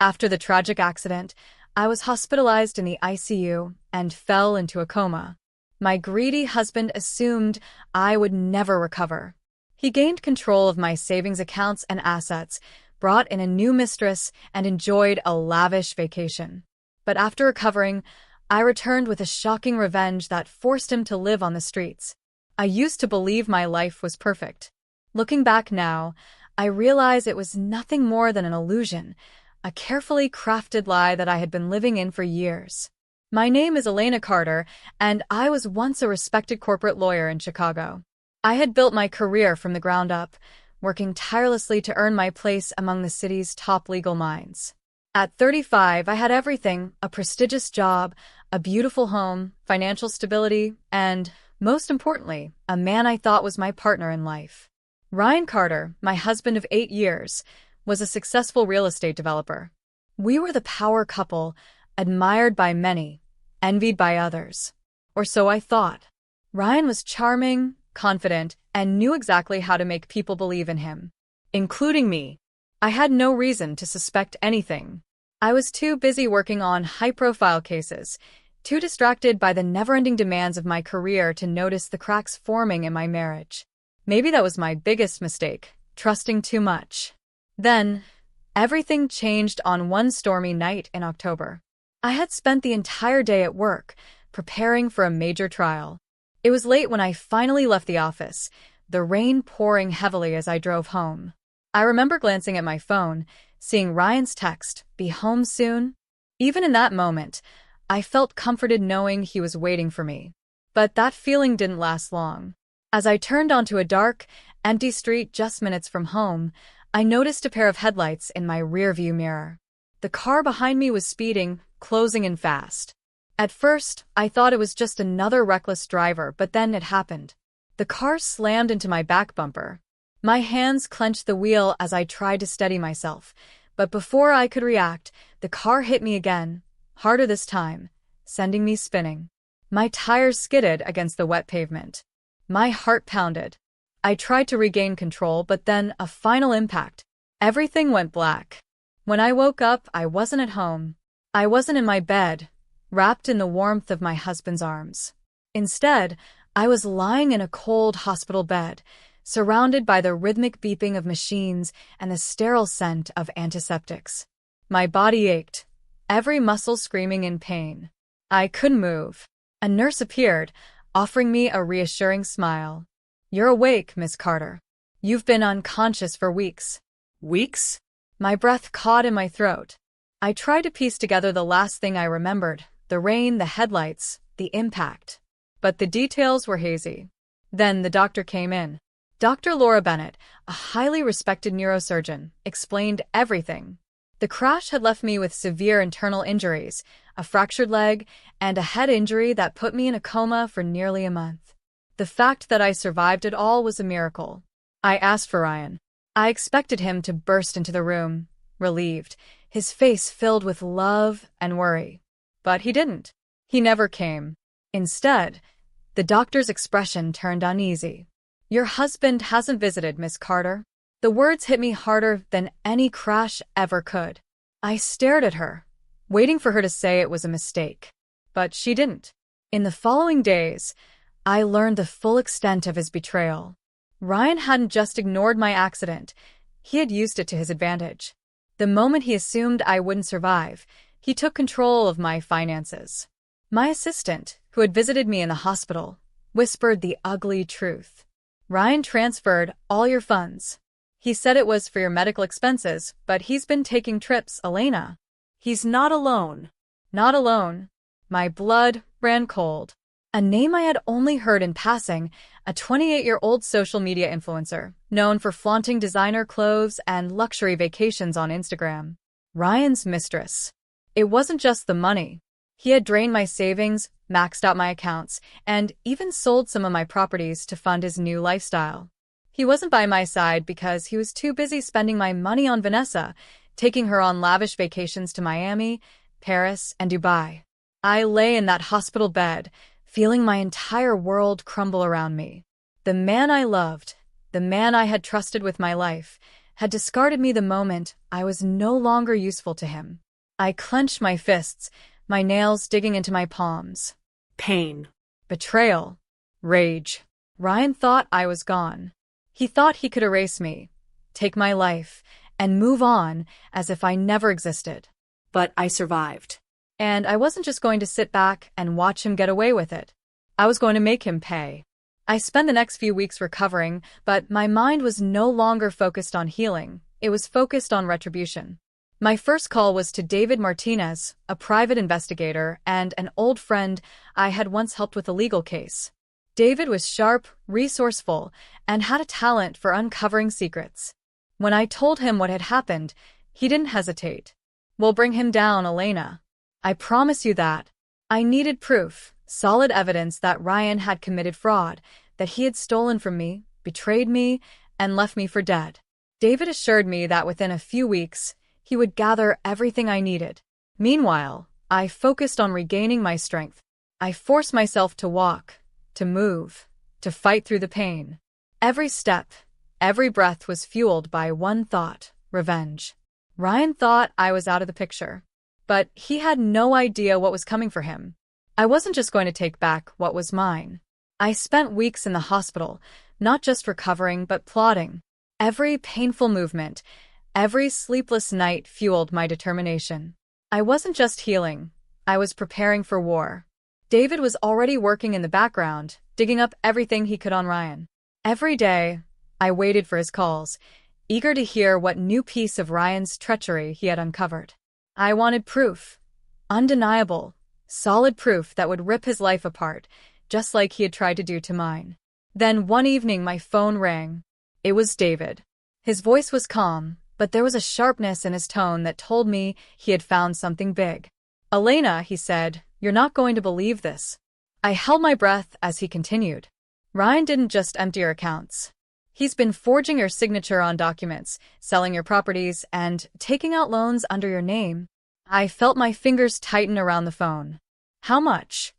After the tragic accident, I was hospitalized in the ICU and fell into a coma. My greedy husband assumed I would never recover. He gained control of my savings accounts and assets, brought in a new mistress, and enjoyed a lavish vacation. But after recovering, I returned with a shocking revenge that forced him to live on the streets. I used to believe my life was perfect. Looking back now, I realize it was nothing more than an illusion, a carefully crafted lie that I had been living in for years. My name is Elena Carter, and I was once a respected corporate lawyer in Chicago. I had built my career from the ground up, working tirelessly to earn my place among the city's top legal minds. At 35, I had everything: a prestigious job, a beautiful home, financial stability, and, most importantly, a man I thought was my partner in life. Ryan Carter, my husband of 8 years, was a successful real estate developer. We were the power couple, admired by many, envied by others. Or so I thought. Ryan was charming, confident, and knew exactly how to make people believe in him, including me. I had no reason to suspect anything. I was too busy working on high-profile cases, too distracted by the never-ending demands of my career to notice the cracks forming in my marriage. Maybe that was my biggest mistake, trusting too much. Then, everything changed on one stormy night in October. I had spent the entire day at work, preparing for a major trial. It was late when I finally left the office, the rain pouring heavily as I drove home. I remember glancing at my phone, seeing Ryan's text, "Be home soon." Even in that moment, I felt comforted knowing he was waiting for me. But that feeling didn't last long. As I turned onto a dark, empty street just minutes from home, I noticed a pair of headlights in my rearview mirror. The car behind me was speeding, closing in fast. At first, I thought it was just another reckless driver, but then it happened. The car slammed into my back bumper. My hands clenched the wheel as I tried to steady myself, but before I could react, the car hit me again, harder this time, sending me spinning. My tires skidded against the wet pavement. My heart pounded. I tried to regain control, but then a final impact. Everything went black. When I woke up, I wasn't at home. I wasn't in my bed, wrapped in the warmth of my husband's arms. Instead, I was lying in a cold hospital bed, surrounded by the rhythmic beeping of machines and the sterile scent of antiseptics. My body ached, every muscle screaming in pain. I couldn't move. A nurse appeared, offering me a reassuring smile. "You're awake, Miss Carter. You've been unconscious for weeks." Weeks? My breath caught in my throat. I tried to piece together the last thing I remembered: the rain, the headlights, the impact. But the details were hazy. Then the doctor came in. Dr. Laura Bennett, a highly respected neurosurgeon, explained everything. The crash had left me with severe internal injuries, a fractured leg, and a head injury that put me in a coma for nearly a month. The fact that I survived it all was a miracle. I asked for Ryan. I expected him to burst into the room, relieved, his face filled with love and worry. But he didn't. He never came. Instead, the doctor's expression turned uneasy. "Your husband hasn't visited, Miss Carter." The words hit me harder than any crash ever could. I stared at her, waiting for her to say it was a mistake. But she didn't. In the following days, I learned the full extent of his betrayal. Ryan hadn't just ignored my accident, he had used it to his advantage. The moment he assumed I wouldn't survive, he took control of my finances. My assistant, who had visited me in the hospital, whispered the ugly truth. "Ryan transferred all your funds. He said it was for your medical expenses, but he's been taking trips, Elena. He's not alone." Not alone. My blood ran cold. A name I had only heard in passing, a 28-year-old social media influencer, known for flaunting designer clothes and luxury vacations on Instagram. Ryan's mistress. It wasn't just the money. He had drained my savings, maxed out my accounts, and even sold some of my properties to fund his new lifestyle. He wasn't by my side because he was too busy spending my money on Vanessa, taking her on lavish vacations to Miami, Paris, and Dubai. I lay in that hospital bed, feeling my entire world crumble around me. The man I loved, the man I had trusted with my life, had discarded me the moment I was no longer useful to him. I clenched my fists, my nails digging into my palms. Pain. Betrayal. Rage. Ryan thought I was gone. He thought he could erase me, take my life, and move on as if I never existed. But I survived. And I wasn't just going to sit back and watch him get away with it. I was going to make him pay. I spent the next few weeks recovering, but my mind was no longer focused on healing. It was focused on retribution. My first call was to David Martinez, a private investigator and an old friend I had once helped with a legal case. David was sharp, resourceful, and had a talent for uncovering secrets. When I told him what had happened, he didn't hesitate. "We'll bring him down, Elena. I promise you that." I needed proof, solid evidence that Ryan had committed fraud, that he had stolen from me, betrayed me, and left me for dead. David assured me that within a few weeks, he would gather everything I needed. Meanwhile, I focused on regaining my strength. I forced myself to walk, to move, to fight through the pain. Every step, every breath was fueled by one thought: revenge. Ryan thought I was out of the picture, but he had no idea what was coming for him. I wasn't just going to take back what was mine. I spent weeks in the hospital, not just recovering but plotting. Every painful movement, every sleepless night fueled my determination. I wasn't just healing, I was preparing for war. David was already working in the background, digging up everything he could on Ryan. Every day, I waited for his calls, eager to hear what new piece of Ryan's treachery he had uncovered. I wanted proof. Undeniable, solid proof that would rip his life apart, just like he had tried to do to mine. Then one evening my phone rang. It was David. His voice was calm, but there was a sharpness in his tone that told me he had found something big. "Elena," he said, "you're not going to believe this." I held my breath as he continued. "Ryan didn't just empty your accounts. He's been forging your signature on documents, selling your properties, and taking out loans under your name." I felt my fingers tighten around the phone. "How much?"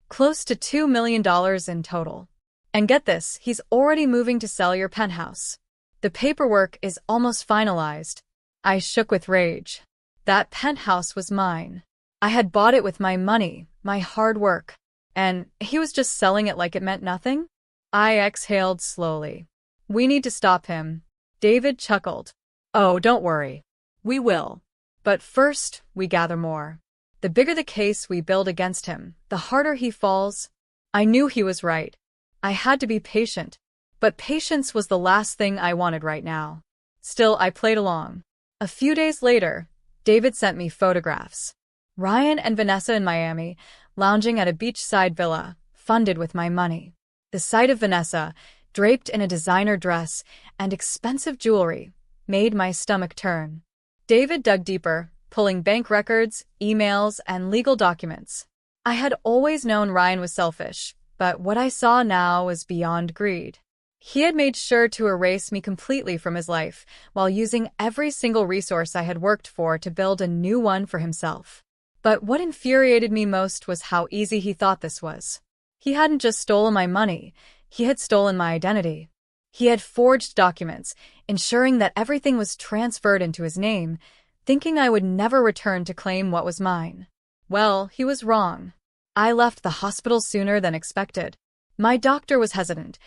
"Close to $2 million in total. And get this, he's already moving to sell your penthouse. The paperwork is almost finalized." I shook with rage. That penthouse was mine. I had bought it with my money, my hard work. And he was just selling it like it meant nothing? I exhaled slowly. "We need to stop him." David chuckled. "Oh, don't worry. We will. But first, we gather more. The bigger the case we build against him, the harder he falls." I knew he was right. I had to be patient. But patience was the last thing I wanted right now. Still, I played along. A few days later, David sent me photographs. Ryan and Vanessa in Miami, lounging at a beachside villa, funded with my money. The sight of Vanessa, draped in a designer dress and expensive jewelry, made my stomach turn. David dug deeper, pulling bank records, emails, and legal documents. I had always known Ryan was selfish, but what I saw now was beyond greed. He had made sure to erase me completely from his life, while using every single resource I had worked for to build a new one for himself. But what infuriated me most was how easy he thought this was. He hadn't just stolen my money, he had stolen my identity. He had forged documents, ensuring that everything was transferred into his name, thinking I would never return to claim what was mine. Well, he was wrong. I left the hospital sooner than expected. My doctor was hesitant,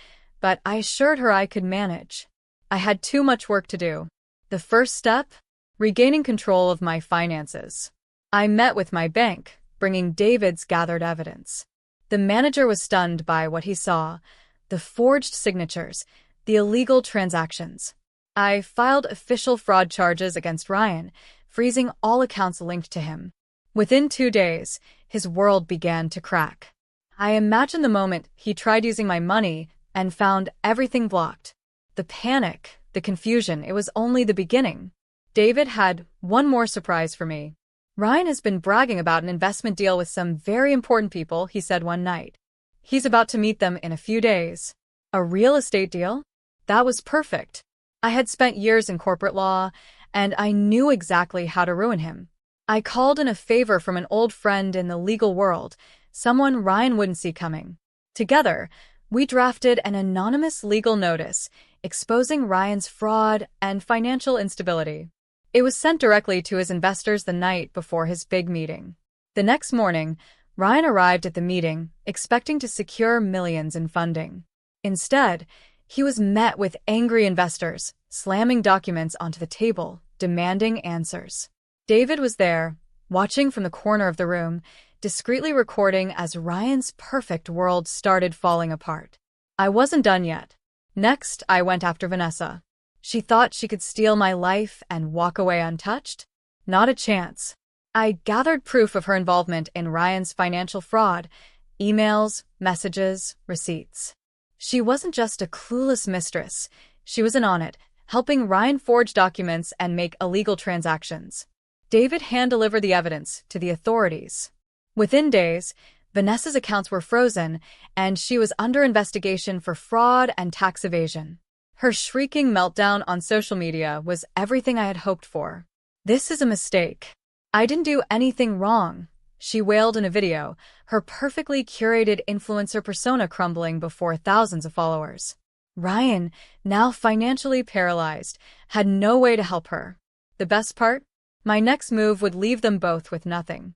but I assured her I could manage. I had too much work to do. The first step? Regaining control of my finances. I met with my bank, bringing David's gathered evidence. The manager was stunned by what he saw: the forged signatures, the illegal transactions. I filed official fraud charges against Ryan, freezing all accounts linked to him. Within 2 days, his world began to crack. I imagined the moment he tried using my money and found everything blocked. The panic, the confusion, it was only the beginning. David had one more surprise for me. "Ryan has been bragging about an investment deal with some very important people," he said one night. "He's about to meet them in a few days." A real estate deal? That was perfect. I had spent years in corporate law, and I knew exactly how to ruin him. I called in a favor from an old friend in the legal world, someone Ryan wouldn't see coming. Together, We drafted an anonymous legal notice exposing Ryan's fraud and financial instability. It was sent directly to his investors the night before his big meeting. The next morning, Ryan arrived at the meeting, expecting to secure millions in funding. Instead, he was met with angry investors, slamming documents onto the table, demanding answers. David was there, watching from the corner of the room, discreetly recording as Ryan's perfect world started falling apart. I wasn't done yet. Next, I went after Vanessa. She thought she could steal my life and walk away untouched? Not a chance. I gathered proof of her involvement in Ryan's financial fraud, emails, messages, receipts. She wasn't just a clueless mistress. She was in on it, helping Ryan forge documents and make illegal transactions. David hand-delivered the evidence to the authorities. Within days, Vanessa's accounts were frozen, and she was under investigation for fraud and tax evasion. Her shrieking meltdown on social media was everything I had hoped for. "This is a mistake. I didn't do anything wrong," she wailed in a video, her perfectly curated influencer persona crumbling before thousands of followers. Ryan, now financially paralyzed, had no way to help her. The best part? My next move would leave them both with nothing.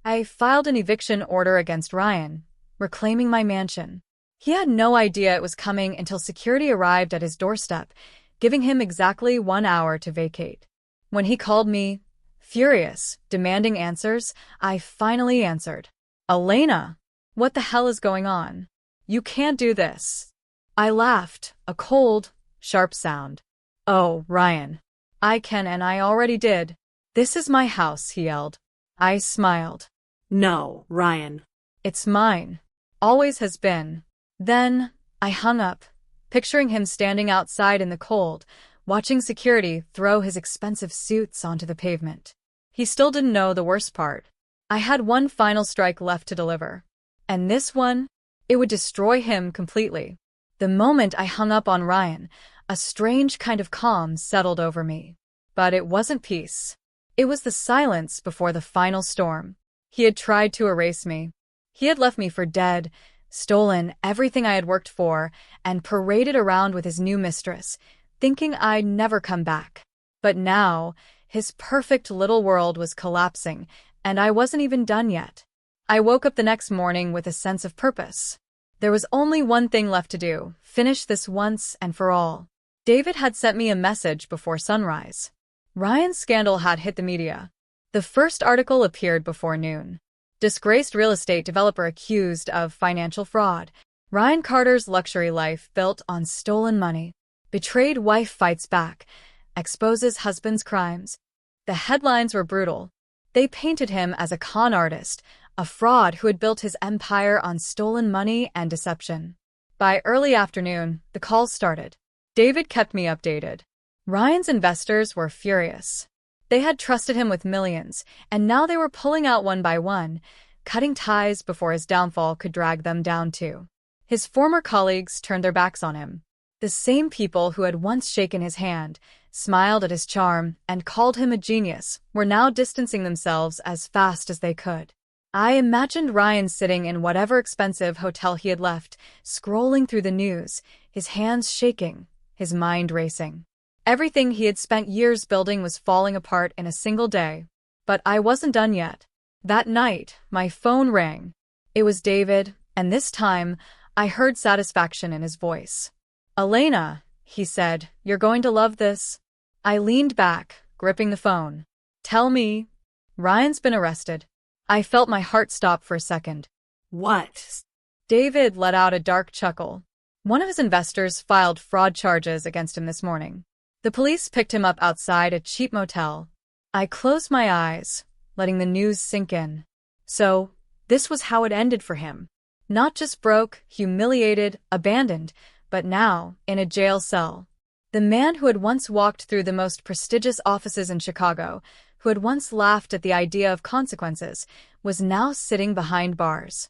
I filed an eviction order against Ryan, reclaiming my mansion. He had no idea it was coming until security arrived at his doorstep, giving him exactly 1 hour to vacate. When he called me, furious, demanding answers, I finally answered. "Elena, what the hell is going on? You can't do this." I laughed, a cold, sharp sound. "Oh, Ryan. I can and I already did. This is my house," he yelled. I smiled. No, Ryan. "It's mine. Always has been." Then, I hung up, picturing him standing outside in the cold, watching security throw his expensive suits onto the pavement. He still didn't know the worst part. I had one final strike left to deliver. And this one, it would destroy him completely. The moment I hung up on Ryan, a strange kind of calm settled over me. But it wasn't peace. It was the silence before the final storm. He had tried to erase me. He had left me for dead, stolen everything I had worked for, and paraded around with his new mistress, thinking I'd never come back. But now, his perfect little world was collapsing, and I wasn't even done yet. I woke up the next morning with a sense of purpose. There was only one thing left to do: finish this once and for all. David had sent me a message before sunrise. Ryan's scandal had hit the media. The first article appeared before noon. Disgraced real estate developer accused of financial fraud. Ryan Carter's luxury life built on stolen money. Betrayed wife fights back. Exposes husband's crimes. The headlines were brutal. They painted him as a con artist, a fraud who had built his empire on stolen money and deception. By early afternoon, the calls started. David kept me updated. Ryan's investors were furious. They had trusted him with millions, and now they were pulling out one by one, cutting ties before his downfall could drag them down too. His former colleagues turned their backs on him. The same people who had once shaken his hand, smiled at his charm, and called him a genius were now distancing themselves as fast as they could. I imagined Ryan sitting in whatever expensive hotel he had left, scrolling through the news, his hands shaking, his mind racing. Everything he had spent years building was falling apart in a single day. But I wasn't done yet. That night, my phone rang. It was David, and this time, I heard satisfaction in his voice. "Elena," he said, "you're going to love this." I leaned back, gripping the phone. "Tell me." "Ryan's been arrested." I felt my heart stop for a second. What? David let out a dark chuckle. One of his investors filed fraud charges against him this morning. The police picked him up outside a cheap motel. I closed my eyes, letting the news sink in. So, this was how it ended for him. Not just broke, humiliated, abandoned, but now in a jail cell. The man who had once walked through the most prestigious offices in Chicago, who had once laughed at the idea of consequences, was now sitting behind bars.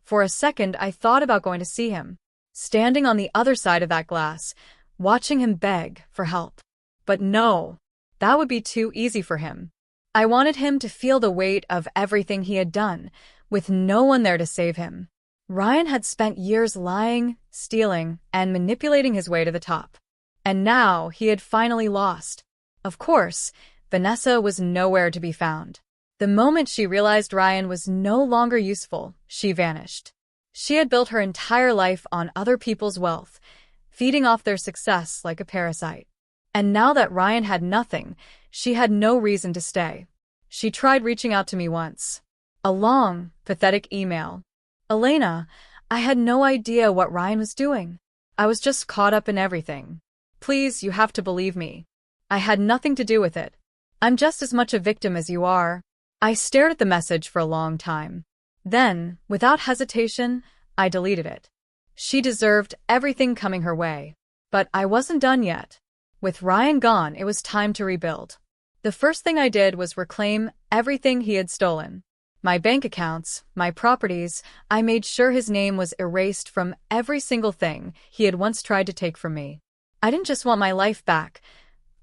For a second, I thought about going to see him, standing on the other side of that glass, watching him beg for help. But no, that would be too easy for him. I wanted him to feel the weight of everything he had done, with no one there to save him. Ryan had spent years lying, stealing, and manipulating his way to the top. And now he had finally lost. Of course, Vanessa was nowhere to be found. The moment she realized Ryan was no longer useful, she vanished. She had built her entire life on other people's wealth, feeding off their success like a parasite. And now that Ryan had nothing, she had no reason to stay. She tried reaching out to me once. A long, pathetic email. Elena, I had no idea what Ryan was doing. I was just caught up in everything. Please, you have to believe me. I had nothing to do with it. I'm just as much a victim as you are. I stared at the message for a long time. Then, without hesitation, I deleted it. She deserved everything coming her way. But I wasn't done yet. With Ryan gone, it was time to rebuild. The first thing I did was reclaim everything he had stolen. My bank accounts, my properties. I made sure his name was erased from every single thing he had once tried to take from me. I didn't just want my life back.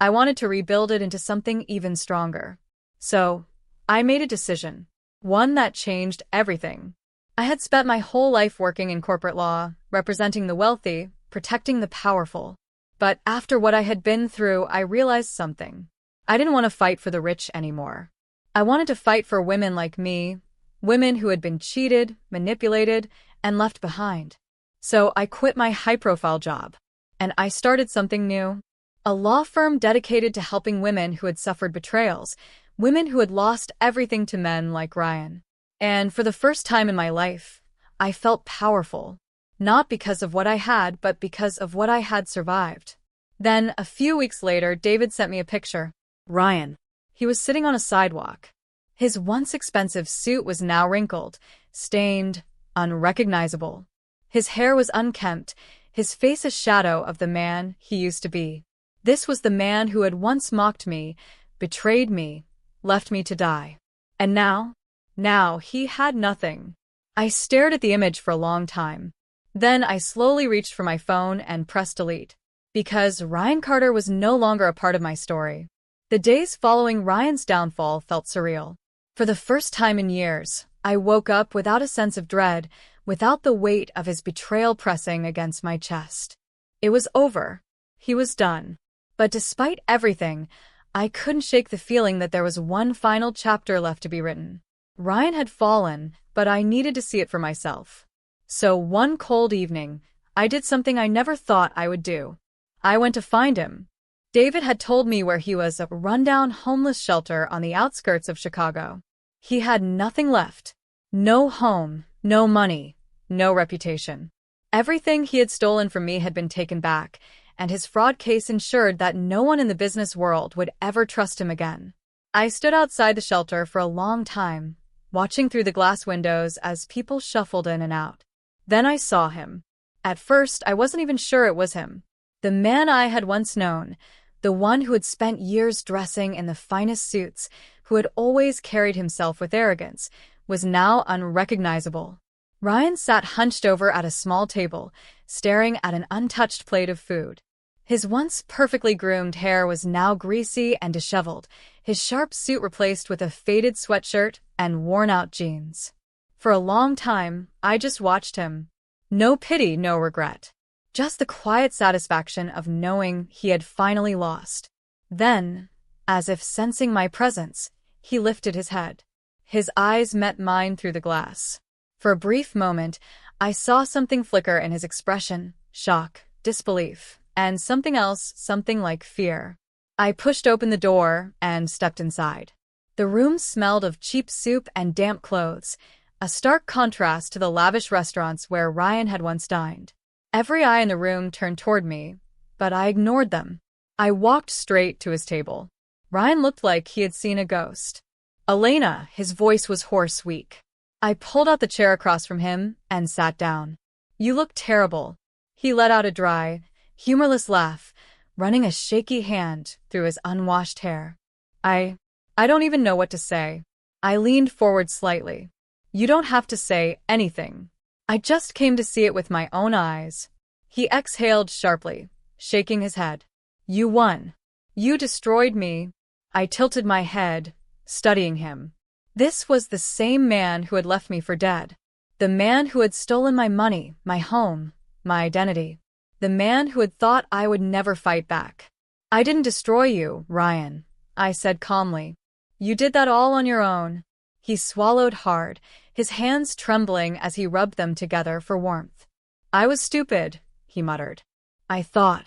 I wanted to rebuild it into something even stronger. So, I made a decision. One that changed everything. I had spent my whole life working in corporate law, representing the wealthy, protecting the powerful. But after what I had been through, I realized something. I didn't want to fight for the rich anymore. I wanted to fight for women like me, women who had been cheated, manipulated, and left behind. So I quit my high-profile job, and I started something new. A law firm dedicated to helping women who had suffered betrayals, women who had lost everything to men like Ryan. And for the first time in my life, I felt powerful. Not because of what I had, but because of what I had survived. Then, a few weeks later, David sent me a picture. Ryan. He was sitting on a sidewalk. His once expensive suit was now wrinkled, stained, unrecognizable. His hair was unkempt, his face a shadow of the man he used to be. This was the man who had once mocked me, betrayed me, left me to die. And now he had nothing. I stared at the image for a long time. Then I slowly reached for my phone and pressed delete. Because Ryan Carter was no longer a part of my story. The days following Ryan's downfall felt surreal. For the first time in years, I woke up without a sense of dread, without the weight of his betrayal pressing against my chest. It was over. He was done. But despite everything, I couldn't shake the feeling that there was one final chapter left to be written. Ryan had fallen, but I needed to see it for myself. So one cold evening, I did something I never thought I would do. I went to find him. David had told me where he was, a rundown homeless shelter on the outskirts of Chicago. He had nothing left. No home, no money, no reputation. Everything he had stolen from me had been taken back, and his fraud case ensured that no one in the business world would ever trust him again. I stood outside the shelter for a long time, watching through the glass windows as people shuffled in and out. Then I saw him. At first, I wasn't even sure it was him. The man I had once known, the one who had spent years dressing in the finest suits, who had always carried himself with arrogance, was now unrecognizable. Ryan sat hunched over at a small table, staring at an untouched plate of food. His once perfectly groomed hair was now greasy and disheveled, his sharp suit replaced with a faded sweatshirt and worn-out jeans. For a long time, I just watched him. No pity, no regret. Just the quiet satisfaction of knowing he had finally lost. Then, as if sensing my presence, he lifted his head. His eyes met mine through the glass. For a brief moment, I saw something flicker in his expression, shock, disbelief, and something else, something like fear. I pushed open the door and stepped inside. The room smelled of cheap soup and damp clothes, a stark contrast to the lavish restaurants where Ryan had once dined. Every eye in the room turned toward me, but I ignored them. I walked straight to his table. Ryan looked like he had seen a ghost. Elena, his voice was hoarse, weak. I pulled out the chair across from him and sat down. You look terrible. He let out a dry, humorless laugh, running a shaky hand through his unwashed hair. I don't even know what to say. I leaned forward slightly. You don't have to say anything. I just came to see it with my own eyes. He exhaled sharply, shaking his head. You won. You destroyed me. I tilted my head, studying him. This was the same man who had left me for dead. The man who had stolen my money, my home, my identity. The man who had thought I would never fight back. I didn't destroy you, Ryan, I said calmly. You did that all on your own. He swallowed hard, his hands trembling as he rubbed them together for warmth. I was stupid, he muttered. I thought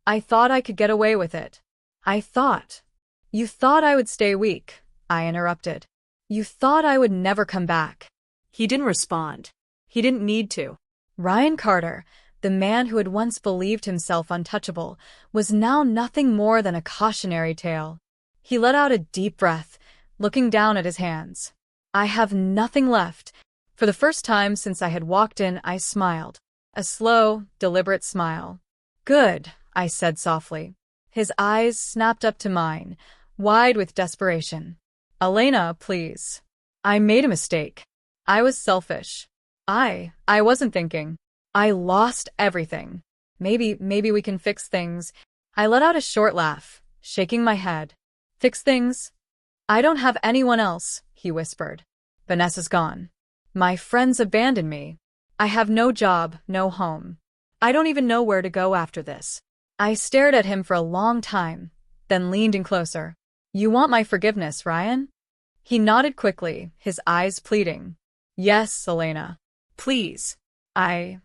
I could get away with it. You thought I would stay weak, I interrupted. You thought I would never come back. He didn't respond. He didn't need to. Ryan Carter, the man who had once believed himself untouchable, was now nothing more than a cautionary tale. He let out a deep breath, looking down at his hands. I have nothing left. For the first time since I had walked in, I smiled. A slow, deliberate smile. Good, I said softly. His eyes snapped up to mine, wide with desperation. Elena, please. I made a mistake. I was selfish. I wasn't thinking. I lost everything. Maybe we can fix things. I let out a short laugh, shaking my head. Fix things? I don't have anyone else, he whispered. Vanessa's gone. My friends abandoned me. I have no job, no home. I don't even know where to go after this. I stared at him for a long time, then leaned in closer. You want my forgiveness, Ryan? He nodded quickly, his eyes pleading. Yes, Elena. Please. I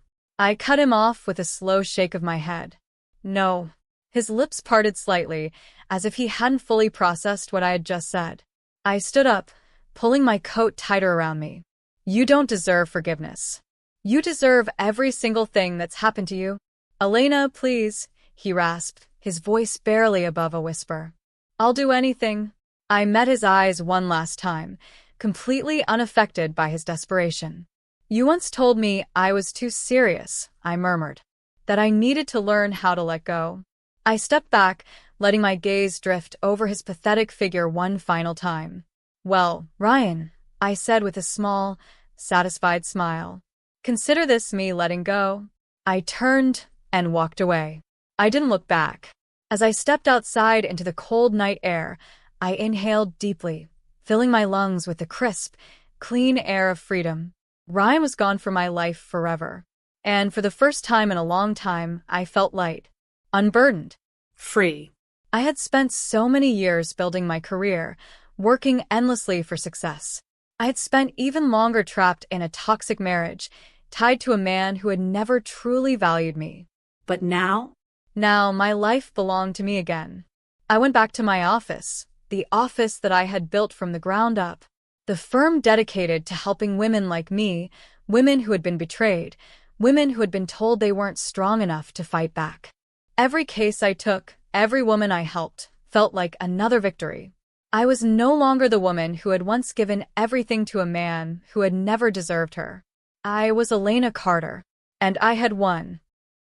cut him off with a slow shake of my head. No. His lips parted slightly, as if he hadn't fully processed what I had just said. I stood up, pulling my coat tighter around me. You don't deserve forgiveness. You deserve every single thing that's happened to you. Elena, please, he rasped, his voice barely above a whisper. I'll do anything. I met his eyes one last time, completely unaffected by his desperation. You once told me I was too serious, I murmured, that I needed to learn how to let go. I stepped back, letting my gaze drift over his pathetic figure one final time. Well, Ryan, I said with a small, satisfied smile. Consider this me letting go. I turned and walked away. I didn't look back. As I stepped outside into the cold night air, I inhaled deeply, filling my lungs with the crisp, clean air of freedom. Ryan was gone from my life forever. And for the first time in a long time, I felt light, unburdened, free. I had spent so many years building my career, working endlessly for success. I had spent even longer trapped in a toxic marriage, tied to a man who had never truly valued me. But now? Now my life belonged to me again. I went back to my office, the office that I had built from the ground up. The firm dedicated to helping women like me, women who had been betrayed, women who had been told they weren't strong enough to fight back. Every case I took, every woman I helped, felt like another victory. I was no longer the woman who had once given everything to a man who had never deserved her. I was Elena Carter, and I had won.